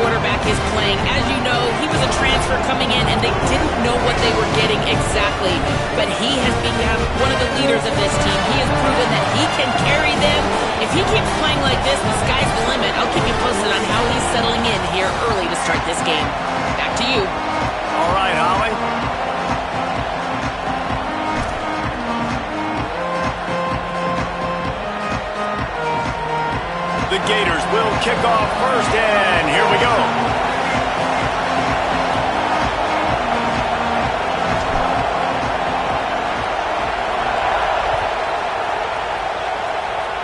quarterback is playing. As you know, he was a transfer coming in, and they didn't know what they were getting exactly. But he has become one of the leaders of this team. He has proven that he can carry them. If he keeps playing like this, the sky's the limit. I'll keep you posted on how he's settling in here early to start this game. Back to you. All right, Holly. The Gators will kick off first, and here we go.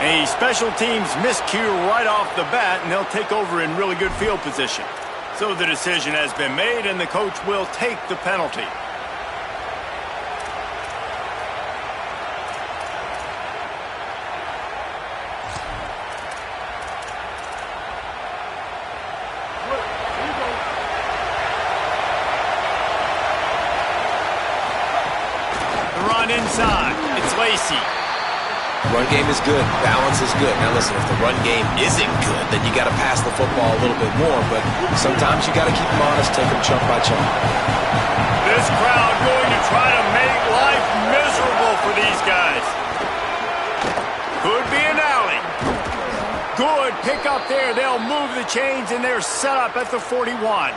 A special teams miscue right off the bat, and they'll take over in really good field position. So the decision has been made, and the coach will take the penalty. The run inside. It's Lacey. Run game is good. Balance is good. Now listen, if the run game isn't good, then you got to pass the football a little bit more. But sometimes you got to keep them honest, take them chunk by chunk. This crowd going to try to make life miserable for these guys. Could be an alley. Good pick up there. They'll move the chains, and they're set up at the 41.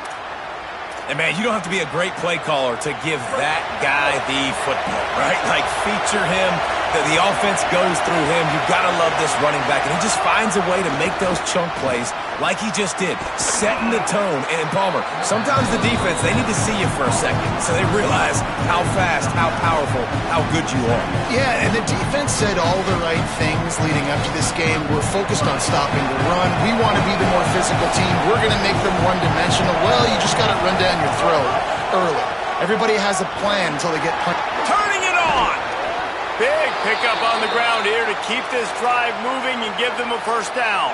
And, man, you don't have to be a great play caller to give that guy the football, right? Like, feature him. The offense goes through him. You've got to love this running back. And he just finds a way to make those chunk plays like he just did, setting the tone. And, Palmer, sometimes the defense, they need to see you for a second so they realize how fast, how powerful, how good you are. Yeah, and the defense said all the right things leading up to this game. We're focused on stopping the run. We want to be the more physical team. We're going to make them one-dimensional. Well, you just got to run down your throat early. Everybody has a plan until they get punched. Turning it on. Big pickup on the ground here to keep this drive moving and give them a first down.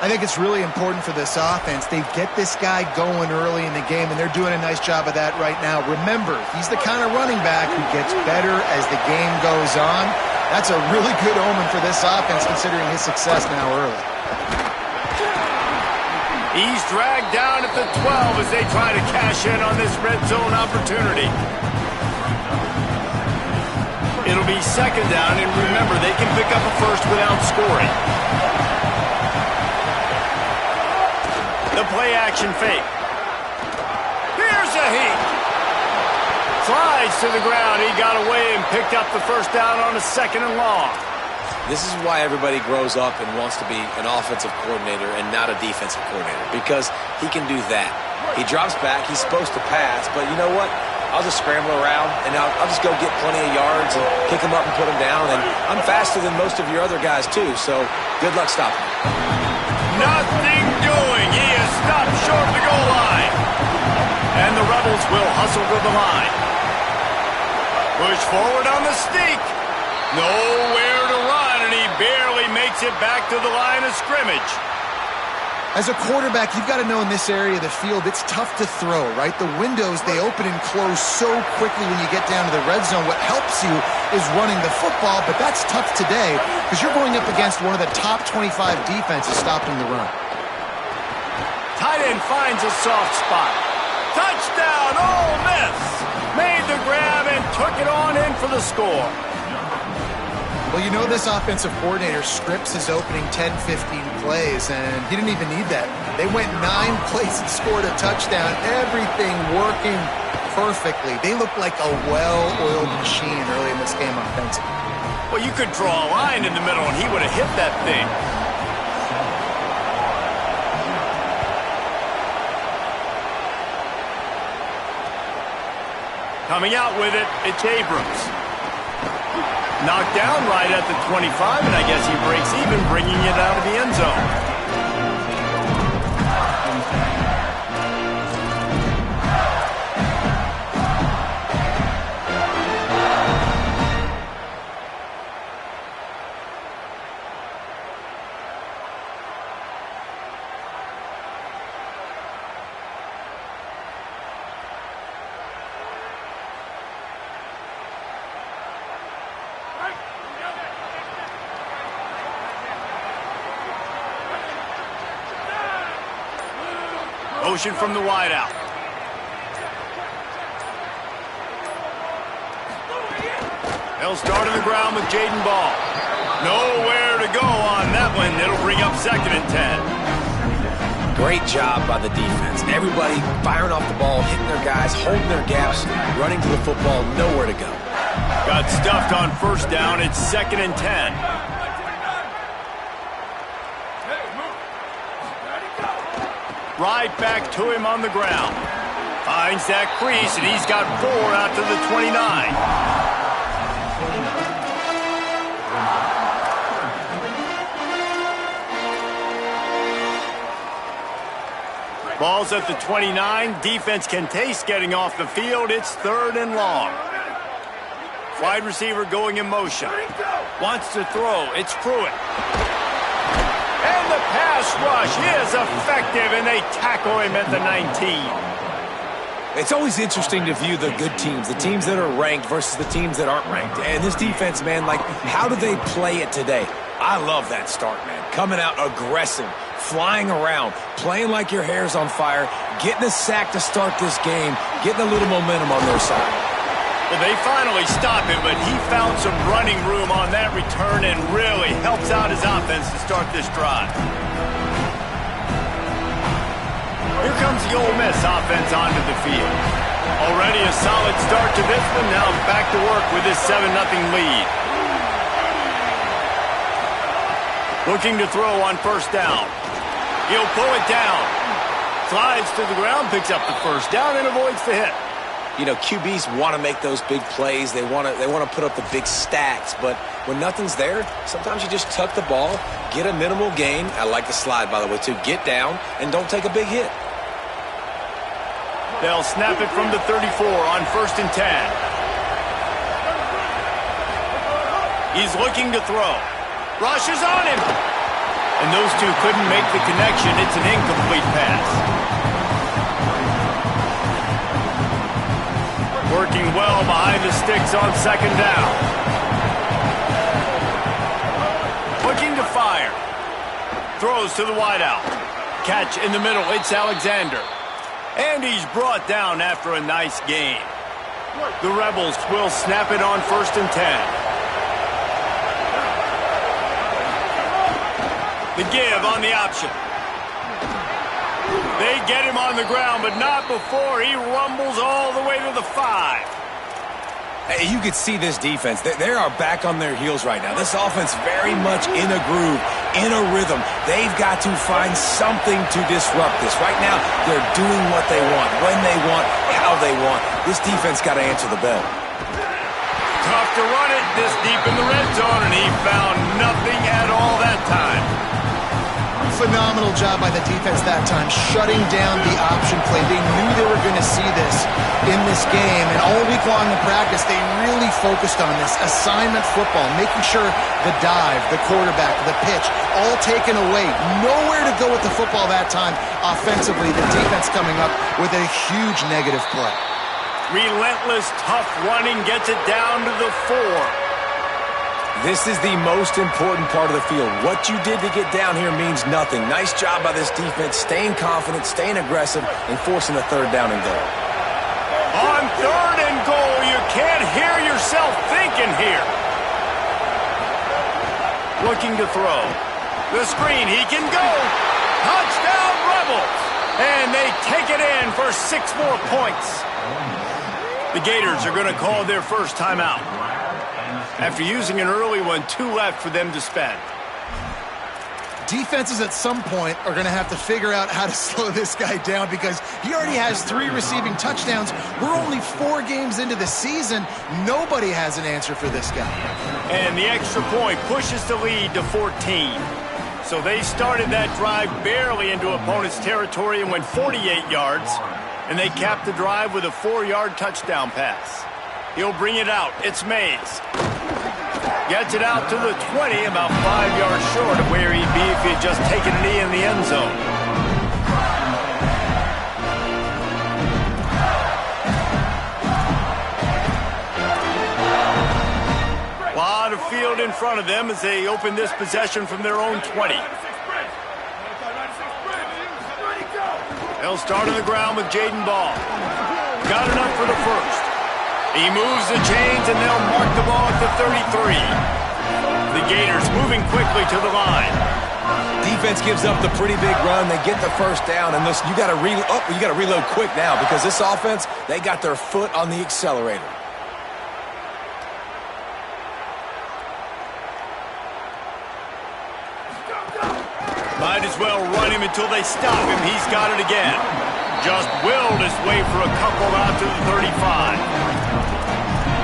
I think it's really important for this offense. They get this guy going early in the game, and they're doing a nice job of that right now. Remember, he's the kind of running back who gets better as the game goes on. That's a really good omen for this offense, considering his success now early. He's dragged down at the 12 as they try to cash in on this red zone opportunity. It'll be second down, and remember, they can pick up a first without scoring. The play-action fake. Here's a heat. Slides to the ground. He got away and picked up the first down on a second and long. This is why everybody grows up and wants to be an offensive coordinator and not a defensive coordinator, because he can do that. He drops back. He's supposed to pass, but you know what? I'll just scramble around, and I'll just go get plenty of yards and pick them up and put them down. And I'm faster than most of your other guys, too, so good luck stopping him. Nothing doing. He is stopped short of the goal line. And the Rebels will hustle to the line. Push forward on the sneak. Nowhere to run, and he barely makes it back to the line of scrimmage. As a quarterback, you've got to know in this area of the field, it's tough to throw, right? The windows, they open and close so quickly when you get down to the red zone. What helps you is running the football, but that's tough today because you're going up against one of the top 25 defenses stopping the run. Tight end finds a soft spot. Touchdown, Ole Miss! Made the grab and took it on in for the score. Well, you know this offensive coordinator scripts his opening 10, 15 plays, and he didn't even need that. They went 9 plays and scored a touchdown. Everything working perfectly. They looked like a well-oiled machine early in this game offensively. Well, you could draw a line in the middle, and he would have hit that thing. Coming out with it, it's Abrams. Knocked down right at the 25, and I guess he breaks even, bringing it out of the end zone. Motion from the wide out. They'll start on the ground with Jaden Ball. Nowhere to go on that one. It'll bring up 2nd and 10. Great job by the defense. Everybody firing off the ball, hitting their guys, holding their gaps, running to the football, nowhere to go. Got stuffed on 1st down. It's 2nd and 10. Right back to him on the ground. Finds that crease, and he's got 4 out to the 29. Ball's at the 29. Defense can taste getting off the field. It's 3rd and long. Wide receiver going in motion. Wants to throw. It's Pruitt. And the pass rush is effective, and they tackle him at the 19. It's always interesting to view the good teams, the teams that are ranked versus the teams that aren't ranked. And this defense, man, like, how do they play it today? I love that start, man. Coming out aggressive, flying around, playing like your hair's on fire, getting a sack to start this game, getting a little momentum on their side. Well, they finally stop him, but he found some running room on that return and really helps out his offense to start this drive. Here comes the Ole Miss offense onto the field. Already a solid start to this one. Now back to work with this 7-0 lead. Looking to throw on 1st down. He'll pull it down. Slides to the ground, picks up the 1st down, and avoids the hit. You know, QBs want to make those big plays. They want to put up the big stats. But when nothing's there, sometimes you just tuck the ball, get a minimal gain. I like the slide, by the way, too. Get down and don't take a big hit. They'll snap it from the 34 on 1st and 10. He's looking to throw. Rush is on him. And those two couldn't make the connection. It's an incomplete pass. Working well behind the sticks on 2nd down. Looking to fire. Throws to the wideout. Catch in the middle. It's Alexander. And he's brought down after a nice gain. The Rebels will snap it on 1st and 10. The give on the option. They get him on the ground, but not before he rumbles all the way to the 5. Hey, you could see this defense. They are back on their heels right now. This offense very much in a groove, in a rhythm. They've got to find something to disrupt this. Right now, they're doing what they want, when they want, how they want. This defense got to answer the bell. Tough to run it this deep in the red zone, and he found nothing at all that time. Phenomenal job by the defense that time, shutting down the option play. They knew they were going to see this in this game, and all week long in practice, they really focused on this assignment football, making sure the dive, the quarterback, the pitch, all taken away. Nowhere to go with the football that time offensively. The defense coming up with a huge negative play. Relentless, tough running gets it down to the 4. This is the most important part of the field. What you did to get down here means nothing. Nice job by this defense, staying confident, staying aggressive, and forcing a 3rd down and goal. On 3rd and goal, you can't hear yourself thinking here. Looking to throw. The screen, he can go. Touchdown, Rebels. And they take it in for 6 more points. The Gators are going to call their first timeout. After using an early one, 2 left for them to spend. Defenses at some point are going to have to figure out how to slow this guy down because he already has 3 receiving touchdowns. We're only 4 games into the season. Nobody has an answer for this guy. And the extra point pushes the lead to 14. So they started that drive barely into opponent's territory and went 48 yards. And they capped the drive with a 4-yard touchdown pass. He'll bring it out. It's Mays. Gets it out to the 20, about 5 yards short of where he'd be if he had just taken a knee in the end zone. A lot of field in front of them as they open this possession from their own 20. They'll start on the ground with Jaden Ball. Got enough for the first. He moves the chains, and they'll mark the ball at the 33. The Gators moving quickly to the line. Defense gives up the pretty big run. They get the first down, and listen, you got to reload quick now because this offense, they got their foot on the accelerator. Might as well run him until they stop him. He's got it again. Just willed his way for a couple out to the 35.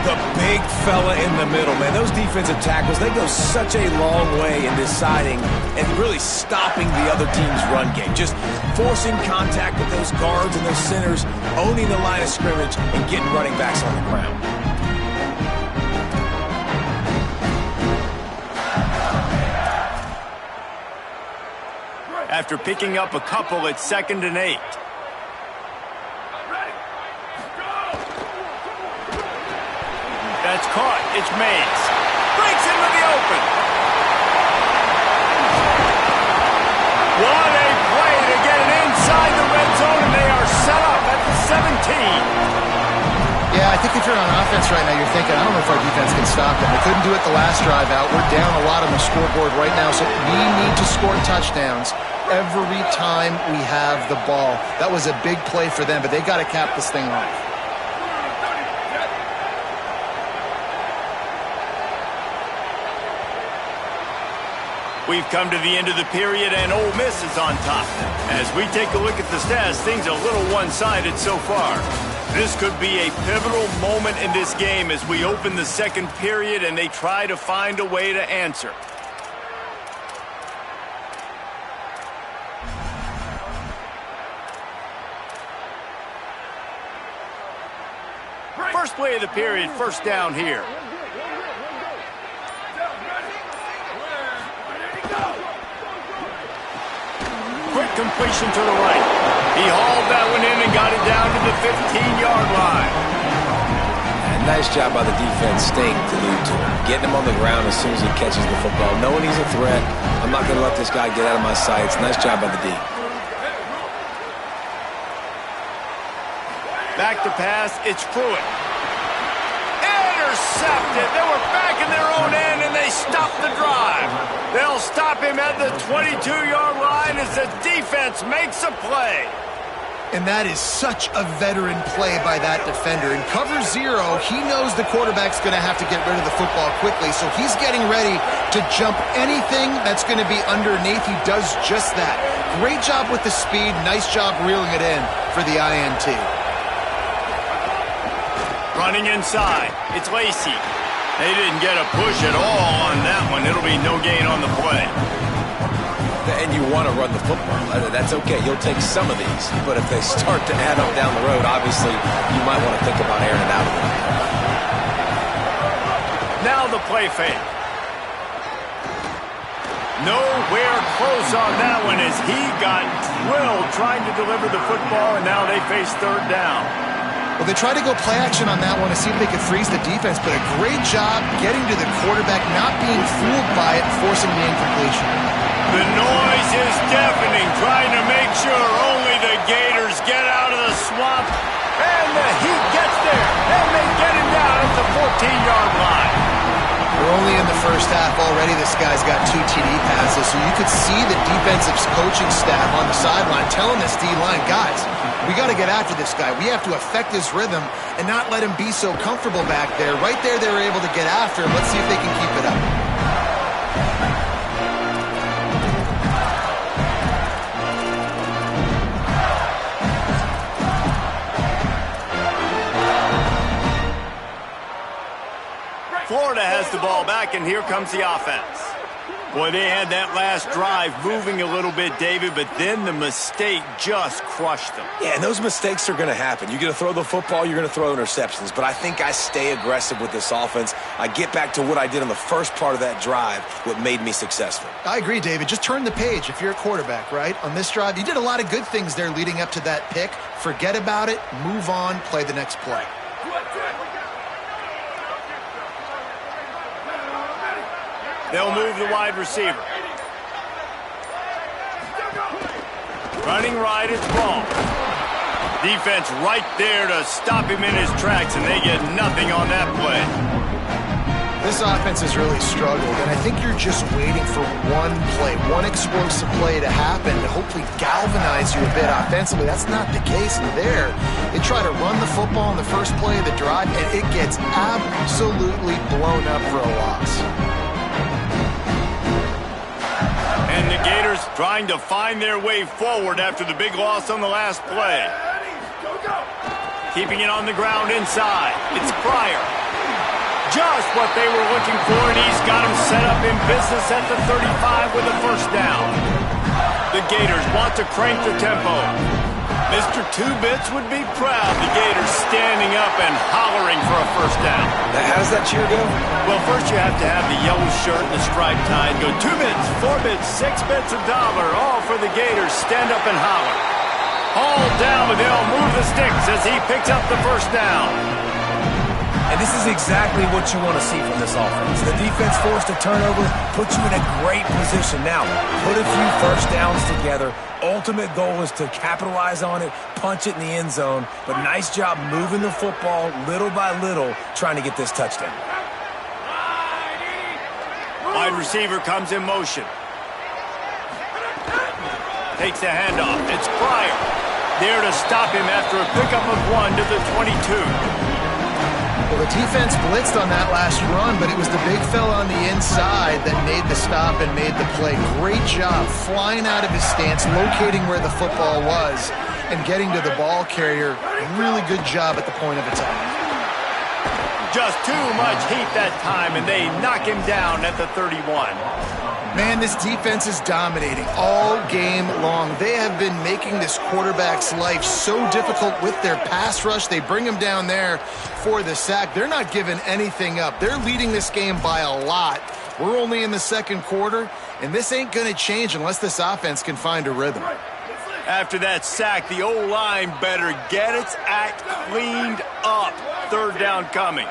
The big fella in the middle, man. Those defensive tackles, they go such a long way in deciding and really stopping the other team's run game. Just forcing contact with those guards and those centers, owning the line of scrimmage, and getting running backs on the ground. After picking up a couple at 2nd and 8. That's caught. It's Mays. Breaks into the open. What a play to get it inside the red zone, and they are set up at the 17. Yeah, I think if you're on offense right now, you're thinking, I don't know if our defense can stop them. They couldn't do it the last drive out. We're down a lot on the scoreboard right now, so we need to score touchdowns every time we have the ball. That was a big play for them, but they got to cap this thing off. We've come to the end of the period, and Ole Miss is on top. As we take a look at the stats, things are a little one-sided so far. This could be a pivotal moment in this game as we open the second period and they try to find a way to answer. First play of the period, first down here. Quick completion to the right. He hauled that one in and got it down to the 15-yard line. And nice job by the defense staying glued to him. Getting him on the ground as soon as he catches the football. Knowing he's a threat, I'm not going to let this guy get out of my sights. Nice job by the D. Back to pass, it's Pruitt. Intercepted. They were back in their own end, and they stopped the drive. They'll stop him at the 22-yard line as the defense makes a play. And that is such a veteran play by that defender. In cover 0, he knows the quarterback's going to have to get rid of the football quickly, so he's getting ready to jump anything that's going to be underneath. He does just that. Great job with the speed. Nice job reeling it in for the INT. Running inside, it's Lacey. They didn't get a push at all on that one. It'll be no gain on the play. And you want to run the football. That's okay. You'll take some of these. But if they start to add up down the road, obviously, you might want to think about airing it out a little bit. Now the play fake. Nowhere close on that one as he got drilled trying to deliver the football, and now they face third down. Well, they tried to go play action on that one to see if they could freeze the defense, but a great job getting to the quarterback, not being fooled by it, forcing the incompletion. The noise is deafening, trying to make sure only the Gators get out of the swamp. And the Heat gets there, and they get him down at the 14-yard line. We're only in the first half already. This guy's got 2 TD passes, so you could see the defensive coaching staff on the sideline telling this D-line, guys, we got to get after this guy. We have to affect his rhythm and not let him be so comfortable back there. Right there, they were able to get after him. Let's see if they can keep it up. Florida has the ball back, and here comes the offense. Boy, they had that last drive moving a little bit, David, but then the mistake just crushed them. Yeah, and those mistakes are going to happen. You're going to throw the football, you're going to throw interceptions. But I think I stay aggressive with this offense. I get back to what I did on the first part of that drive, what made me successful. I agree, David. Just turn the page if you're a quarterback, right? On this drive, you did a lot of good things there leading up to that pick. Forget about it, move on, play the next play. They'll move the wide receiver. Running right, it's wrong. Defense right there to stop him in his tracks, and they get nothing on that play. This offense has really struggled, and I think you're just waiting for one play, one explosive play to happen to hopefully galvanize you a bit offensively. That's not the case there. They try to run the football in the first play of the drive, and it gets absolutely blown up for a loss. And the Gators trying to find their way forward after the big loss on the last play. Keeping it on the ground inside. It's Pryor. Just what they were looking for, and he's got him set up in business at the 35 with a first down. The Gators want to crank the tempo. Mr. Two Bits would be proud. The Gators standing up and hollering for a first down. How does that cheer go? Well, first you have to have the yellow shirt and the striped tie and go 2 bits, 4 bits, 6 bits, $1, all for the Gators. Stand up and holler. All down, but they'll move the sticks as he picks up the first down. And this is exactly what you want to see from this offense. The defense forced a turnover, puts you in a great position. Now, put a few first downs together. Ultimate goal is to capitalize on it, punch it in the end zone. But nice job moving the football little by little, trying to get this touchdown. Wide receiver comes in motion. Takes the handoff. It's Pryor. There to stop him after a pickup of 1 to the 22. Well, the defense blitzed on that last run, but it was the big fella on the inside that made the stop and made the play. Great job flying out of his stance, locating where the football was, and getting to the ball carrier. Really good job at the point of attack. Just too much heat that time, and they knock him down at the 31. Man, this defense is dominating all game long. They have been making this quarterback's life so difficult with their pass rush. They bring him down there for the sack. They're not giving anything up. They're leading this game by a lot. We're only in the second quarter, and this ain't going to change unless this offense can find a rhythm. After that sack, the O-line better get its act cleaned up. Third down coming.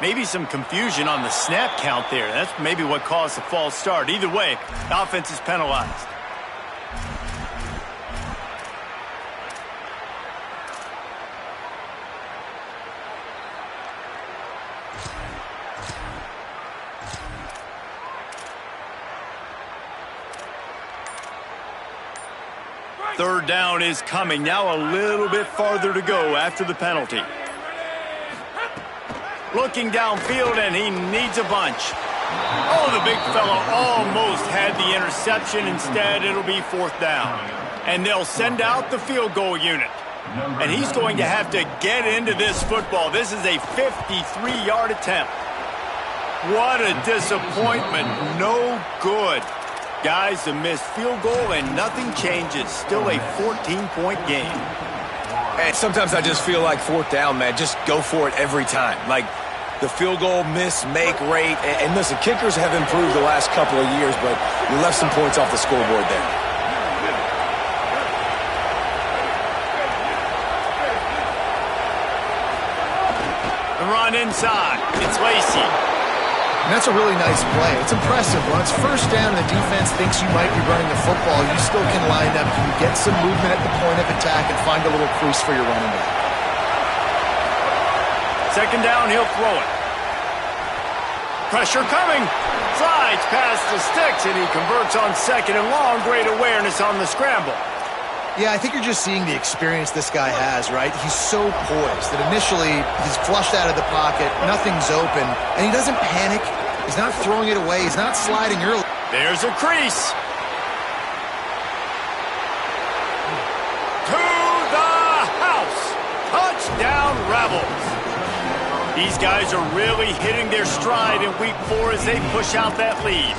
Maybe some confusion on the snap count there. That's maybe what caused the false start. Either way, the offense is penalized. Third down is coming. Now a little bit farther to go after the penalty. Looking downfield, and he needs a bunch. Oh, the big fella almost had the interception. Instead, it'll be fourth down. And they'll send out the field goal unit. And he's going to have to get into this football. This is a 53-yard attempt. What a disappointment. No good. Guys, a missed field goal, and nothing changes. Still a 14-point game. And sometimes I just feel like fourth down, man. Just go for it every time. Like the field goal miss, make rate. And listen, kickers have improved the last couple of years, but we left some points off the scoreboard there. The run inside. It's Lacy. And that's a really nice play. It's impressive. When it's first down and the defense thinks you might be running the football, you still can line up. You can get some movement at the point of attack and find a little crease for your running back. Second down, he'll throw it. Pressure coming. Slides past the sticks, and he converts on second and long. Great awareness on the scramble. Yeah, I think you're just seeing the experience this guy has, right? He's so poised that initially he's flushed out of the pocket, nothing's open, and he doesn't panic. He's not throwing it away. He's not sliding early. There's a crease. To the house. Touchdown, Rebels. These guys are really hitting their stride in week 4 as they push out that lead.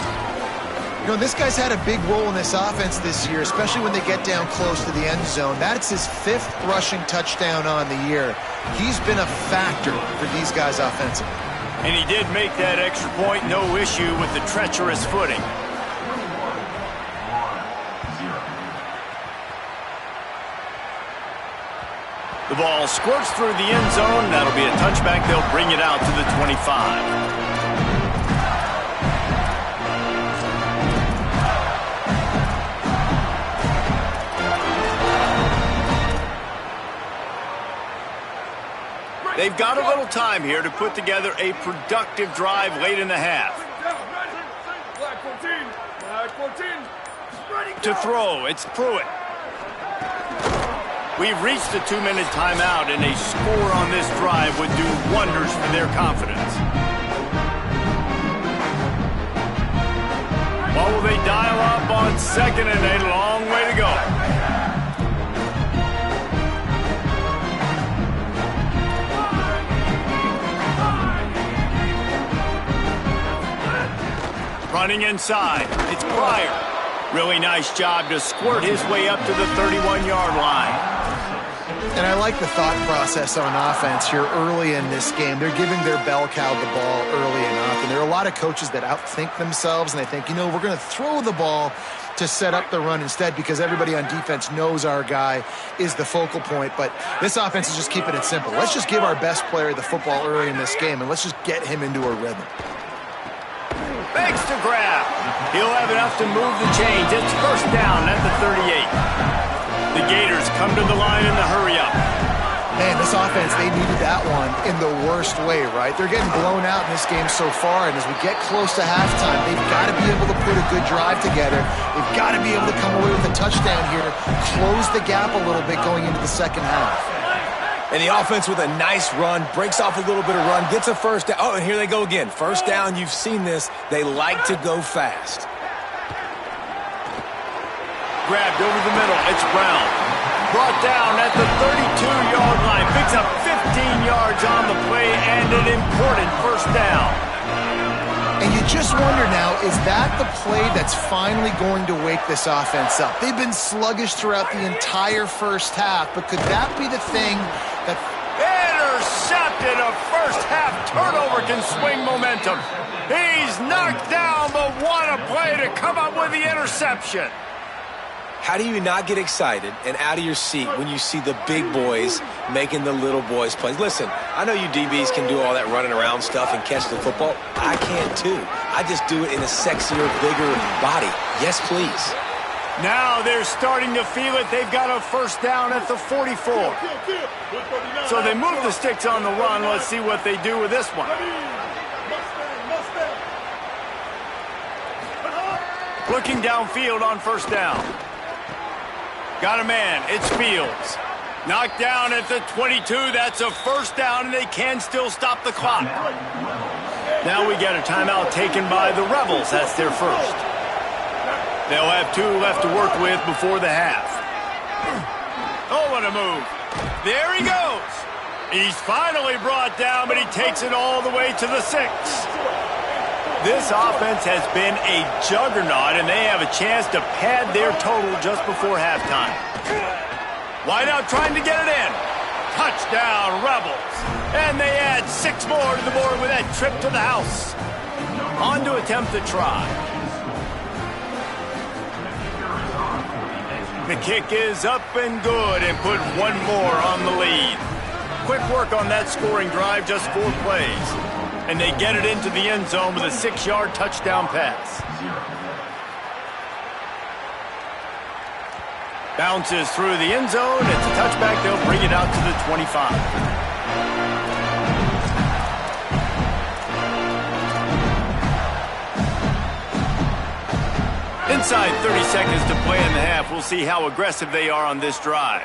You know, this guy's had a big role in this offense this year, especially when they get down close to the end zone. That's his 5th rushing touchdown on the year. He's been a factor for these guys offensively. And he did make that extra point, no issue with the treacherous footing. The ball squirts through the end zone. That'll be a touchback. They'll bring it out to the 25. They've got a little time here to put together a productive drive late in the half. To throw, it's Pruitt. We've reached the 2-minute timeout, and a score on this drive would do wonders for their confidence. What will they dial up on second and a long way to go? Running inside, it's Pryor. Really nice job to squirt his way up to the 31-yard line. And I like the thought process on offense here early in this game. They're giving their bell cow the ball early enough. And there are a lot of coaches that outthink themselves, and they think, we're going to throw the ball to set up the run instead because everybody on defense knows our guy is the focal point. But this offense is just keeping it simple. Let's just give our best player the football early in this game, and let's just get him into a rhythm. Begs to grab. He'll have enough to move the chains. It's first down at the 38. The Gators come to the line in the hurry-up. Man, this offense, they needed that one in the worst way, right? They're getting blown out in this game so far, and as we get close to halftime, they've got to be able to put a good drive together. They've got to be able to come away with a touchdown here, close the gap a little bit going into the second half. And the offense with a nice run, breaks off a little bit of run, gets a first down. Oh, and here they go again. First down, you've seen this. They like to go fast. Grabbed over the middle, it's Brown. Brought down at the 32-yard line. Picks up 15 yards on the play and an important first down. And you just wonder now, is that the play that's finally going to wake this offense up? They've been sluggish throughout the entire first half, but could that be the thing that... Intercepted! A first-half turnover can swing momentum. He's knocked down, but what a play to come up with the interception. How do you not get excited and out of your seat when you see the big boys making the little boys plays? Listen, I know you DBs can do all that running around stuff and catch the football. I can too. I just do it in a sexier, bigger body. Yes, please. Now they're starting to feel it. They've got a first down at the 44. So they move the sticks on the run. Let's see what they do with this one. Looking downfield on first down. Got a man, it's Fields. Knocked down at the 22, that's a first down, and they can still stop the clock. Now we get a timeout taken by the Rebels, that's their first. They'll have 2 left to work with before the half. Oh, what a move. There he goes. He's finally brought down, but he takes it all the way to the 6. This offense has been a juggernaut, and they have a chance to pad their total just before halftime. Wideout trying to get it in. Touchdown, Rebels. And they add 6 more to the board with that trip to the house. On to attempt the try. The kick is up and good and put 1 more on the lead. Quick work on that scoring drive, just 4 plays. And they get it into the end zone with a 6-yard touchdown pass. Bounces through the end zone. It's a touchback. They'll bring it out to the 25. Inside 30 seconds to play in the half. We'll see how aggressive they are on this drive.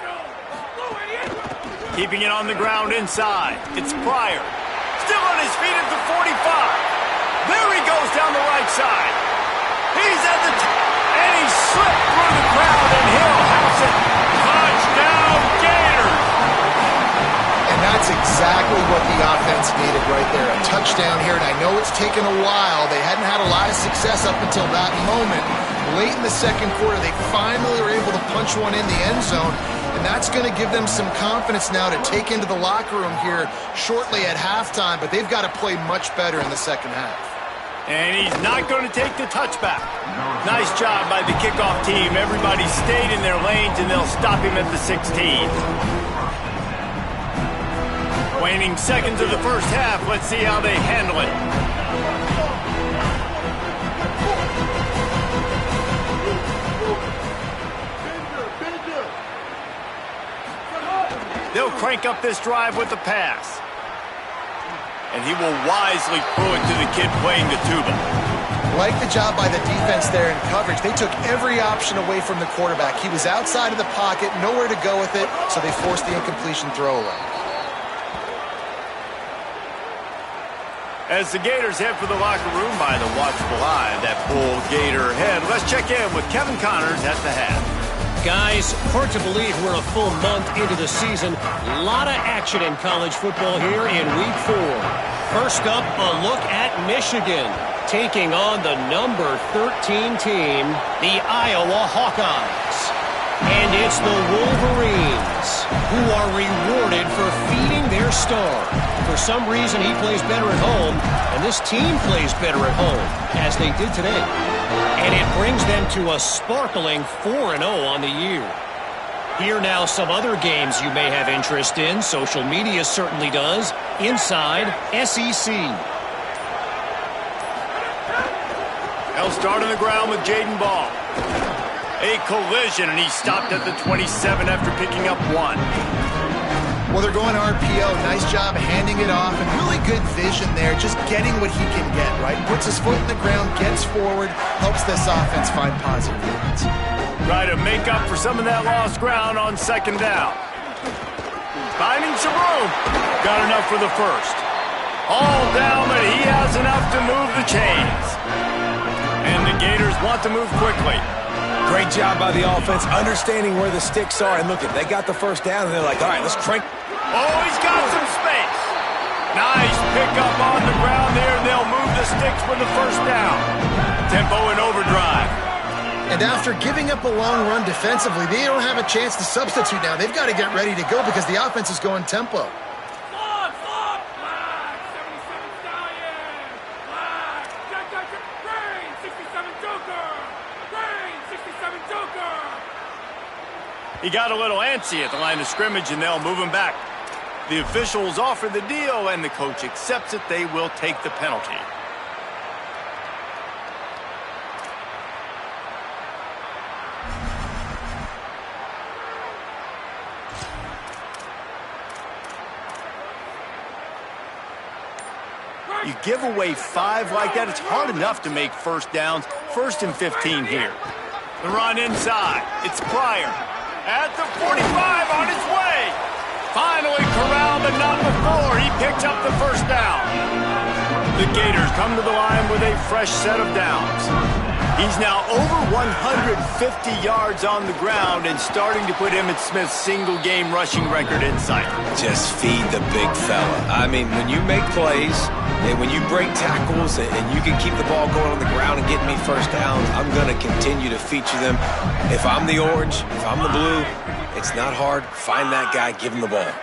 Keeping it on the ground inside. It's Pryor. Still on his feet at the 45. There he goes down the right side. He's at the top, and he slipped through the crowd, and he'll house it. Touchdown, Gators! And that's exactly what the offense needed right there. A touchdown here, and I know it's taken a while. They hadn't had a lot of success up until that moment. Late in the second quarter, they finally were able to punch one in the end zone. And that's going to give them some confidence now to take into the locker room here shortly at halftime. But they've got to play much better in the second half. And he's not going to take the touchback. Nice job by the kickoff team. Everybody stayed in their lanes, and they'll stop him at the 16. Waning seconds of the first half. Let's see how they handle it. They'll crank up this drive with the pass. And he will wisely throw it to the kid playing the tuba. Like the job by the defense there in coverage. They took every option away from the quarterback. He was outside of the pocket, nowhere to go with it, so they forced the incompletion throwaway. As the Gators head for the locker room by the watchful eye, that Bull Gator head, let's check in with Kevin Connors at the half. Guys, hard to believe we're a full month into the season. A lot of action in college football here in Week 4. First up, a look at Michigan, taking on the number 13 team, the Iowa Hawkeyes. And it's the Wolverines who are rewarded for feeding their star. For some reason, he plays better at home, and this team plays better at home, as they did today. And it brings them to a sparkling 4-0 on the year. Here now some other games you may have interest in. Social media certainly does. Inside SEC. They'll start on the ground with Jaden Ball. A collision, and he stopped at the 27 after picking up 1. Well, they're going RPO. Nice job handing it off, and really good vision there, just getting what he can get, right? Puts his foot in the ground, gets forward, helps this offense find positive units. Try to make up for some of that lost ground on second down. Finding some room. Got enough for the first. All down, but he has enough to move the chains. And the Gators want to move quickly. Great job by the offense, understanding where the sticks are. And look, if they got the first down, and they're like, all right, let's crank. Oh, he's got some space. Nice pickup on the ground there. They'll move the sticks for the first down. Tempo and overdrive. And after giving up a long run defensively, they don't have a chance to substitute now. They've got to get ready to go because the offense is going tempo. He got a little antsy at the line of scrimmage, and they'll move him back. The officials offer the deal, and the coach accepts it. They will take the penalty. You give away 5 like that, it's hard enough to make first downs. 1st and 15 here. The run inside. It's Pryor. At the 45 on his way. Finally corralled, but not before. He picked up the first down. The Gators come to the line with a fresh set of downs. He's now over 150 yards on the ground and starting to put Emmitt Smith's single-game rushing record in sight. Just feed the big fella. I mean, when you make plays and when you break tackles and you can keep the ball going on the ground and get me first downs, I'm going to continue to feature them. If I'm the orange, if I'm the blue, it's not hard. Find that guy, give him the ball.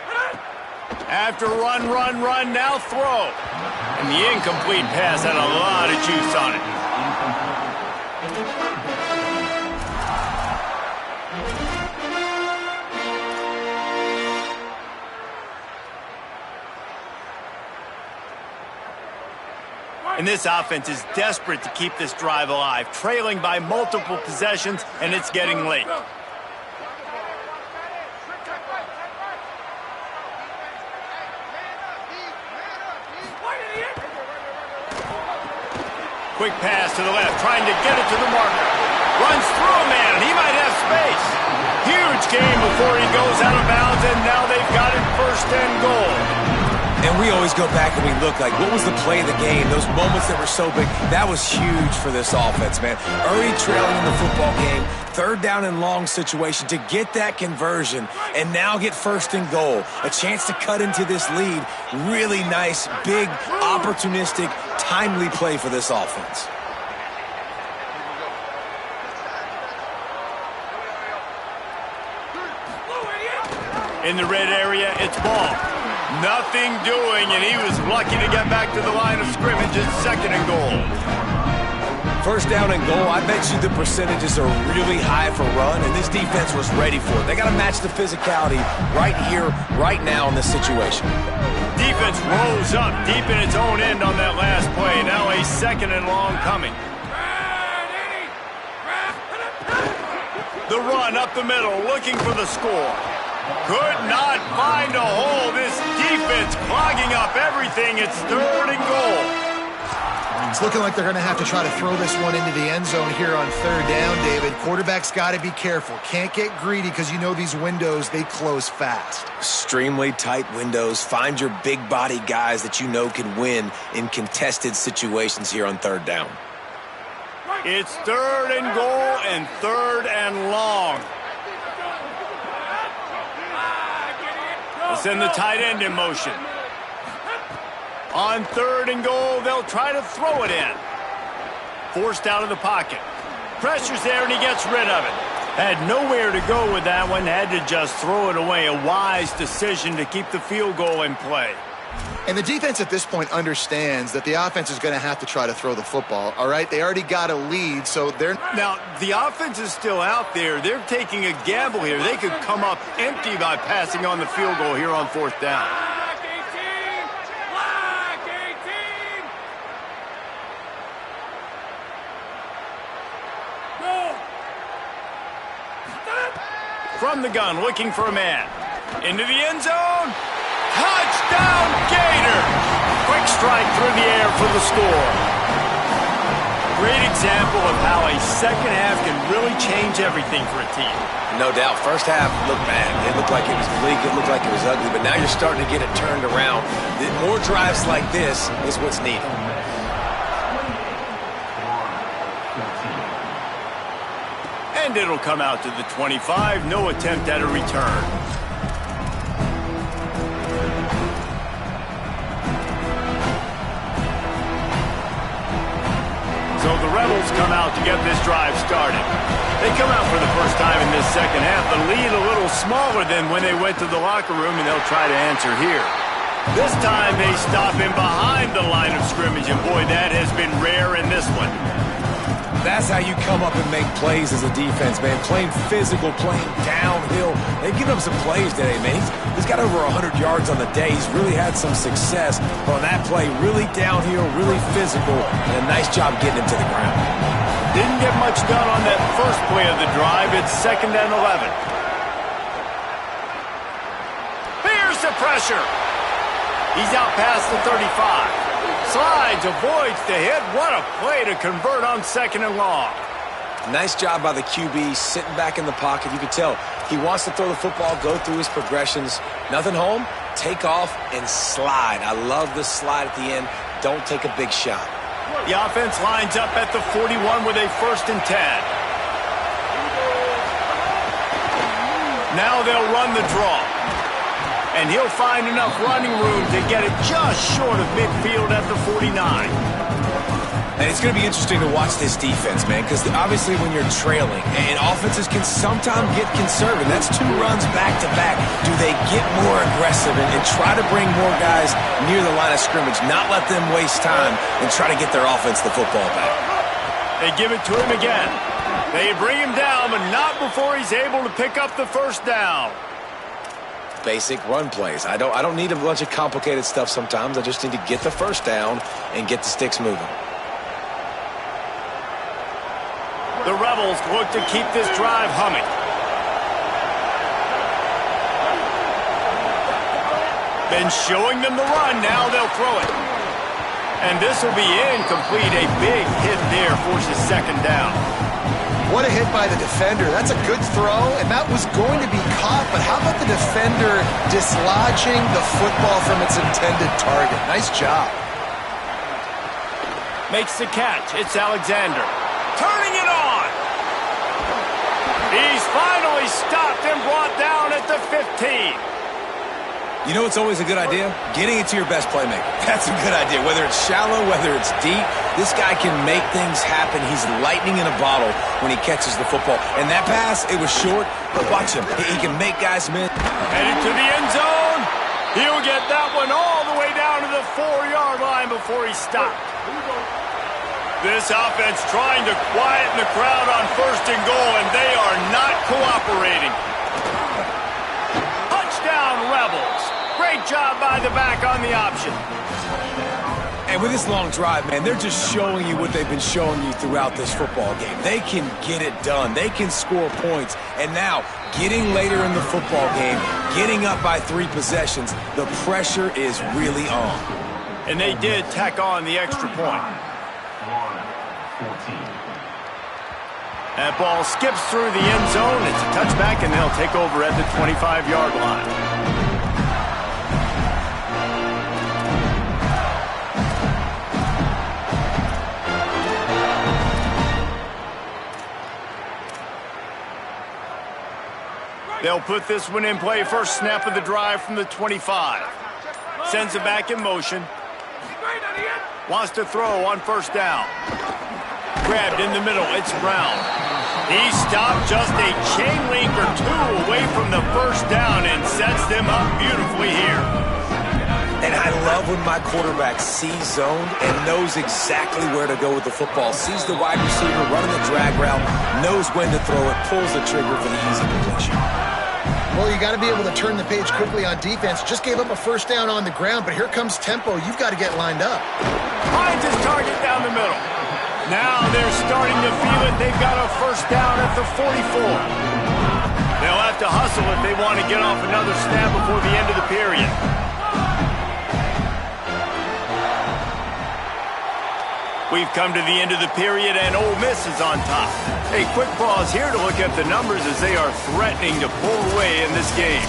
After run, now throw. And the incomplete pass had a lot of juice on it. And this offense is desperate to keep this drive alive, trailing by multiple possessions, and it's getting late. Quick pass to the left, trying to get it to the marker. Runs through a man, he might have space. Huge game before he goes out of bounds, and now they've got it 1st and goal. And we always go back and we look like, what was the play of the game? Those moments that were so big, that was huge for this offense, man. Already trailing in the football game, 3rd down and long situation to get that conversion and now get 1st and goal. A chance to cut into this lead. Really nice, big, opportunistic, timely play for this offense. In the red area, it's Ball. Nothing doing, and he was lucky to get back to the line of scrimmage at 2nd and goal. 1st down and goal, I bet you the percentages are really high for run, and this defense was ready for it. They got to match the physicality right here, right now in this situation. defense rose up deep in its own end on that last play. Now a 2nd and long coming. The run up the middle, looking for the score. Could not find a hole. This defense clogging up everything. It's 3rd and goal. It's looking like they're going to have to try to throw this one into the end zone here on 3rd down, David. Quarterback's got to be careful. Can't get greedy because you know these windows, they close fast. Extremely tight windows. Find your big body guys that you know can win in contested situations here on 3rd down. It's 3rd and goal and 3rd and long. They'll send the tight end in motion. On 3rd and goal, they'll try to throw it in. Forced out of the pocket. Pressure's there, and he gets rid of it. Had nowhere to go with that one. Had to just throw it away. A wise decision to keep the field goal in play. And the defense at this point understands that the offense is going to have to try to throw the football, all right? They already got a lead, so they're... Now, the offense is still out there. They're taking a gamble here. They could come up empty by passing on the field goal here on 4th down. From the gun, looking for a man. Into the end zone. Touchdown, Gator! Quick strike through the air for the score. Great example of how a second half can really change everything for a team. No doubt. First half looked bad. It looked like it was bleak. It looked like it was ugly. But now you're starting to get it turned around. More drives like this is what's needed. And it'll come out to the 25. No attempt at a return. So the Rebels come out to get this drive started. They come out for the first time in this second half. The lead a little smaller than when they went to the locker room, and they'll try to answer here. This time they stop him behind the line of scrimmage, and boy, that has been rare in this one. That's how you come up and make plays as a defense, man. Playing physical, playing downhill. They've given up some plays today, man. He's got over 100 yards on the day. He's really had some success. But on that play, really downhill, really physical, and a nice job getting him to the ground. Didn't get much done on that first play of the drive. It's 2nd and 11. Here's the pressure. He's out past the 35. Slides, avoids the hit. What a play to convert on 2nd and long. Nice job by the QB, sitting back in the pocket. You can tell he wants to throw the football, go through his progressions. Nothing home, take off, and slide. I love this slide at the end. Don't take a big shot. The offense lines up at the 41 with a 1st and 10. Now they'll run the draw. And he'll find enough running room to get it just short of midfield at the 49. And it's going to be interesting to watch this defense, man, because obviously when you're trailing, and offenses can sometimes get conservative. That's 2 runs back-to-back. Do they get more aggressive and try to bring more guys near the line of scrimmage, not let them waste time, and try to get their offense the football back? They give it to him again. They bring him down, but not before he's able to pick up the 1st down. Basic run plays. I don't need a bunch of complicated stuff sometimes. I just need to get the 1st down and get the sticks moving. The Rebels look to keep this drive humming. Been showing them the run. Now they'll throw it. And this will be incomplete. A big hit there forces 2nd down. What a hit by the defender. That's a good throw, and that was going to be caught, but how about the defender dislodging the football from its intended target? Nice job. Makes the catch. It's Alexander. Turning it on. He's finally stopped and brought down at the 15. You know what's always a good idea? Getting it to your best playmaker. That's a good idea. Whether it's shallow, whether it's deep, this guy can make things happen. He's lightning in a bottle when he catches the football. And that pass, it was short, but watch him. He can make guys miss. Headed to the end zone. He'll get that one all the way down to the 4-yard line before he stopped. This offense trying to quieten the crowd on 1st and goal, and they are not cooperating. Touchdown, Rebels. Great Great job by the back on the option. And with this long drive, man, they're just showing you what they've been showing you throughout this football game. They can get it done. They can score points. And now, getting later in the football game, getting up by 3 possessions, the pressure is really on. And they did tack on the extra point. That ball skips through the end zone. It's a touchback, and they'll take over at the 25-yard line. They'll put this one in play. First snap of the drive from the 25. Sends it back in motion. Wants to throw on first down. Grabbed in the middle. It's Brown. He stopped just a chain link or 2 away from the first down and sets them up beautifully here. And I love when my quarterback sees zoned and knows exactly where to go with the football. Sees the wide receiver running the drag route, knows when to throw it, pulls the trigger for the easy completion. Well, you got to be able to turn the page quickly on defense. Just gave up a first down on the ground, but here comes tempo. You've got to get lined up. Finds his target down the middle. Now they're starting to feel it. They've got a first down at the 44. They'll have to hustle if they want to get off another snap before the end of the period. We've come to the end of the period, and Ole Miss is on top. A quick pause here to look at the numbers as they are threatening to pull away in this game.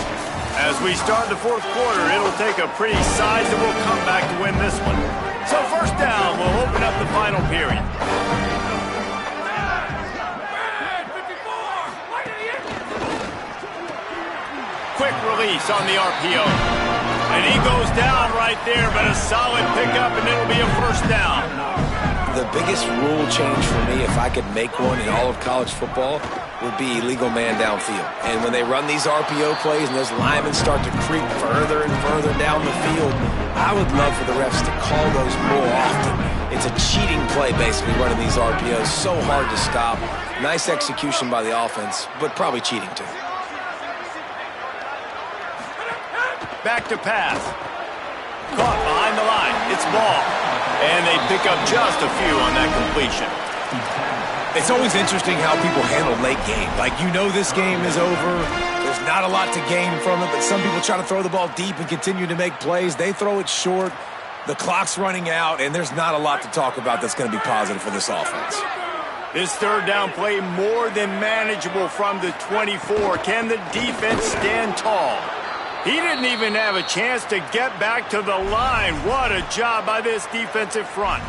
As we start the fourth quarter, it'll take a pretty sizable comeback to win this one. So first down will open up the final period. Quick release on the RPO. And he goes down right there, but a solid pickup, and it'll be a first down. The biggest rule change for me, if I could make one in all of college football, would be illegal man downfield. And when they run these RPO plays and those linemen start to creep further and further down the field, I would love for the refs to call those more often. It's a cheating play, basically, running these RPOs. So hard to stop. Nice execution by the offense, but probably cheating too. Back to pass. Caught behind the line. It's ball. And they pick up just a few on that completion. It's always interesting how people handle late game. Like, you know this game is over. There's not a lot to gain from it, but some people try to throw the ball deep and continue to make plays. They throw it short. The clock's running out, and there's not a lot to talk about that's going to be positive for this offense. This third down play more than manageable from the 24. Can the defense stand tall? He didn't even have a chance to get back to the line. What a job by this defensive front.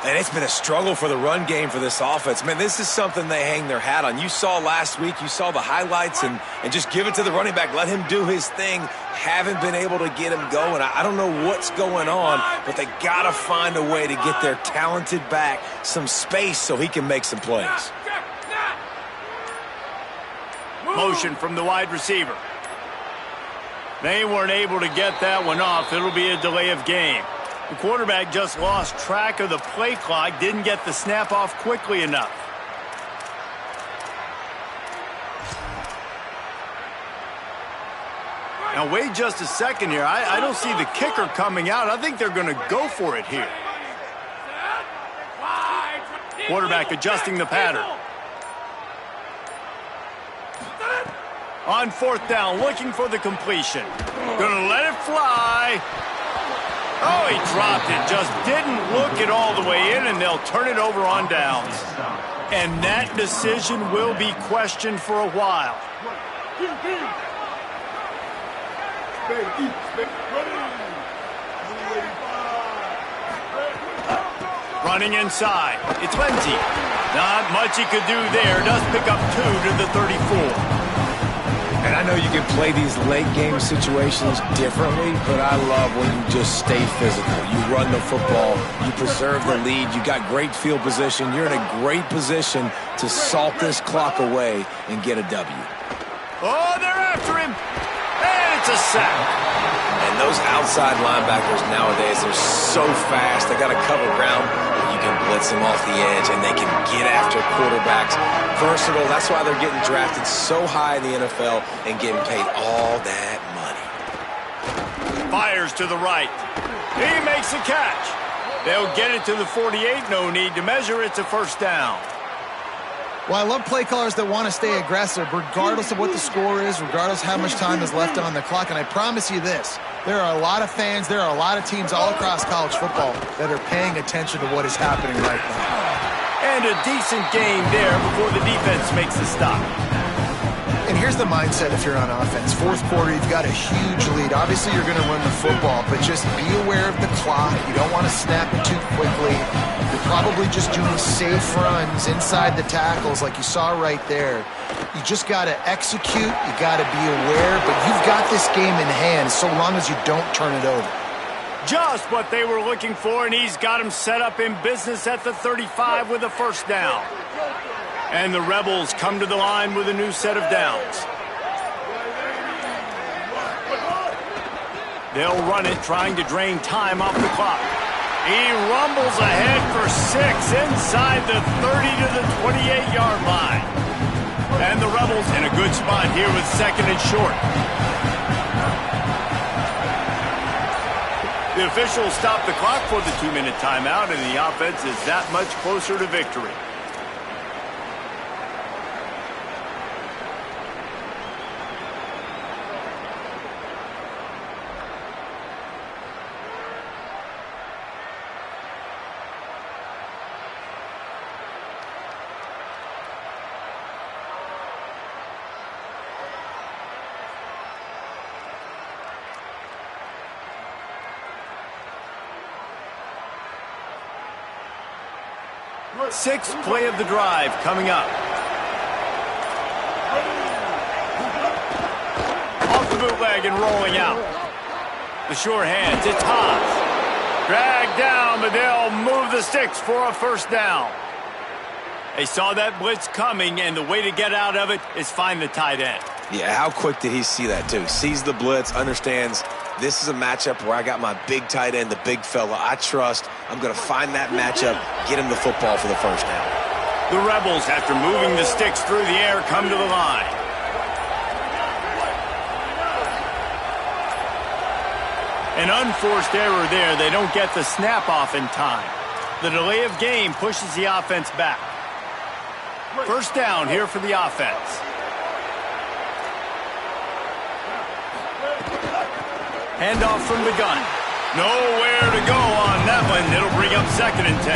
And it's been a struggle for the run game for this offense. Man, this is something they hang their hat on. You saw last week, you saw the highlights, and just give it to the running back. Let him do his thing. Haven't been able to get him going. I don't know what's going on, but they got to find a way to get their talented back some space so he can make some plays. Motion from the wide receiver. They weren't able to get that one off. It'll be a delay of game. The quarterback just lost track of the play clock, didn't get the snap off quickly enough. Now wait just a second here. I don't see the kicker coming out. I think they're going to go for it here. Quarterback adjusting the pattern. On fourth down, looking for the completion. Gonna let it fly. Oh, he dropped it. Just didn't look it all the way in, and they'll turn it over on downs. And that decision will be questioned for a while. Running inside. It's Lindsey. Not much he could do there. Does pick up 2 to the 34. And I know you can play these late-game situations differently, but I love when you just stay physical. You run the football. You preserve the lead. You got great field position. You're in a great position to salt this clock away and get a W. Oh, they're after him. And it's a sack. And those outside linebackers nowadays, they're so fast. They got to cover ground. You can blitz them off the edge, and they can get after quarterbacks. Versatile. That's why they're getting drafted so high in the NFL and getting paid all that money. Fires to the right. He makes a catch. They'll get it to the 48. No need to measure. It's a first down. Well, I love play callers that want to stay aggressive regardless of what the score is, regardless how much time is left on the clock. And I promise you this, there are a lot of fans, there are a lot of teams all across college football that are paying attention to what is happening right now. And a decent game there before the defense makes the stop. And here's the mindset if you're on offense. Fourth quarter, you've got a huge lead. Obviously, you're going to run the football, but just be aware of the clock. You don't want to snap it too quickly. You're probably just doing safe runs inside the tackles like you saw right there. You just got to execute. You got to be aware, but you've got this game in hand so long as you don't turn it over. Just what they were looking for, and he's got him set up in business at the 35 with a first down. And the Rebels come to the line with a new set of downs. They'll run it, trying to drain time off the clock. He rumbles ahead for 6 inside the 30 to the 28-yard line. And the Rebels in a good spot here with second and short. The officials stop the clock for the 2-minute timeout, and the offense is that much closer to victory. Sixth play of the drive coming up. Off the bootleg and rolling out. The sure hands, it's Haas. Dragged down, but they'll move the sticks for a first down. They saw that blitz coming, and the way to get out of it is find the tight end. Yeah, how quick did he see that, too? Sees the blitz, understands this is a matchup where I got my big tight end, the big fella I trust. I'm going to find that matchup, get him the football for the first down. The Rebels, after moving the sticks through the air, come to the line. An unforced error there. They don't get the snap off in time. The delay of game pushes the offense back. First down here for the offense. Handoff from the gun. Nowhere to go on that one. It'll bring up second and 10.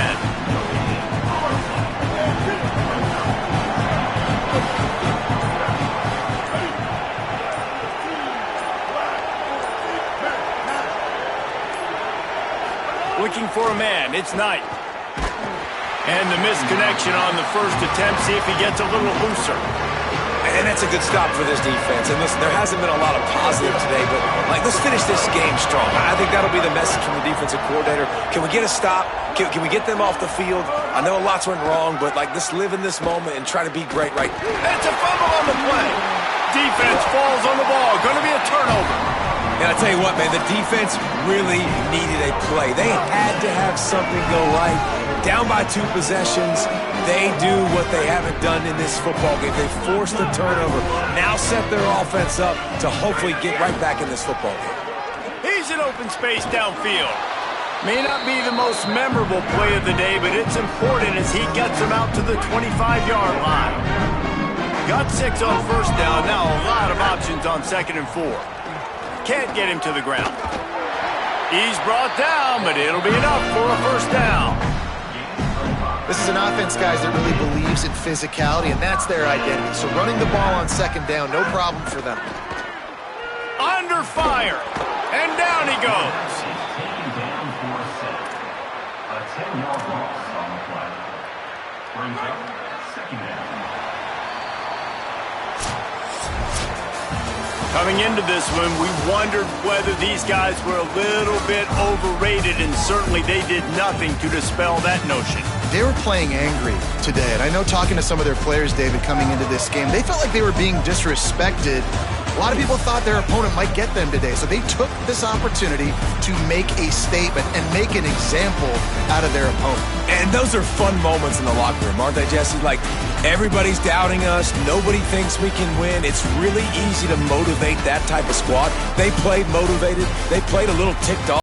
Looking for a man. It's Knight. And the misconnection on the first attempt. See if he gets a little looser. And that's a good stop for this defense. And listen, there hasn't been a lot of positive today, but let's finish this game strong. I think that'll be the message from the defensive coordinator. Can we get a stop? Can we get them off the field? I know lots went wrong, but let's live in this moment and try to be great right now. It's a fumble on the play. Defense falls on the ball. Going to be a turnover. And I tell you what, man, the defense really needed a play. They had to have something go right. Down by 2 possessions, they do what they haven't done in this football game. They forced the turnover, now set their offense up to hopefully get right back in this football game. He's in open space downfield. May not be the most memorable play of the day, but it's important as he gets him out to the 25-yard line. Got 6 on first down, now a lot of options on second and 4. Can't get him to the ground. He's brought down, but it'll be enough for a first down. This is an offense, guys, that really believes in physicality, and that's their identity. So running the ball on second down, no problem for them. Under fire, and down he goes. A 10-yard loss on the play. Brings up second down. Coming into this one, we wondered whether these guys were a little bit overrated, and certainly they did nothing to dispel that notion. They were playing angry today, and I know talking to some of their players, David, coming into this game, they felt like they were being disrespected A lot of people thought their opponent might get them today, so they took this opportunity to make a statement and make an example out of their opponent. And those are fun moments in the locker room, aren't they, Jesse? Like, everybody's doubting us. Nobody thinks we can win. It's really easy to motivate that type of squad. They played motivated. They played a little ticked off.